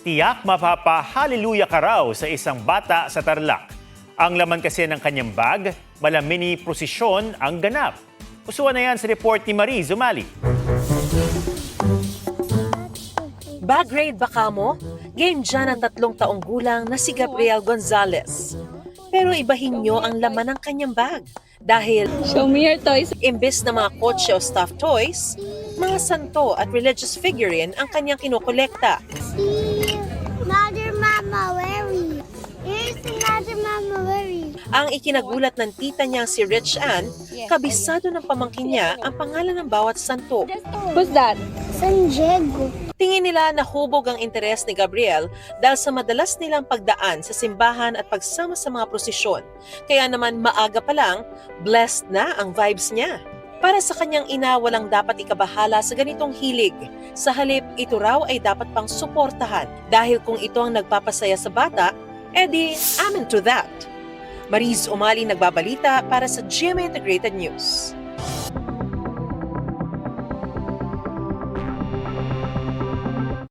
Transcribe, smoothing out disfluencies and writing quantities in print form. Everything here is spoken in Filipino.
tiyak mapapahaleluya ka raw sa isang bata sa Tarlac. Ang laman kasi ng kanyang bag, mini prosesyon ang ganap. Usuan na yan sa report ni Mariz Umali. Bag raid ba kamo? Game dyan ang 3 taong gulang na si Gabriel Gonzalez. Pero ibahin nyo ang laman ng kanyang bag. Dahil Show me your toys. imbes na mga kotse o stuffed toys, mga santo at religious figurine ang kanyang kinokolekta. See, Mother Mama Larry. Here's another Mama Larry. Ang ikinagulat ng tita niyang si Rich Ann, kabisado ng pamangkin niya ang pangalan ng bawat santo. Who's that? San Diego. Tingin nila na hubog ang interes ni Gabriel dahil sa madalas nilang pagdaan sa simbahan at pagsama sa mga prosesyon. Kaya naman maaga pa lang, blessed na ang vibes niya. Para sa kanyang ina, walang dapat ikabahala sa ganitong hilig. Sa halip, ito raw ay dapat pang suportahan dahil kung ito ang nagpapasaya sa bata, edi amen to that. Mariz Umali nagbabalita para sa GMA Integrated News.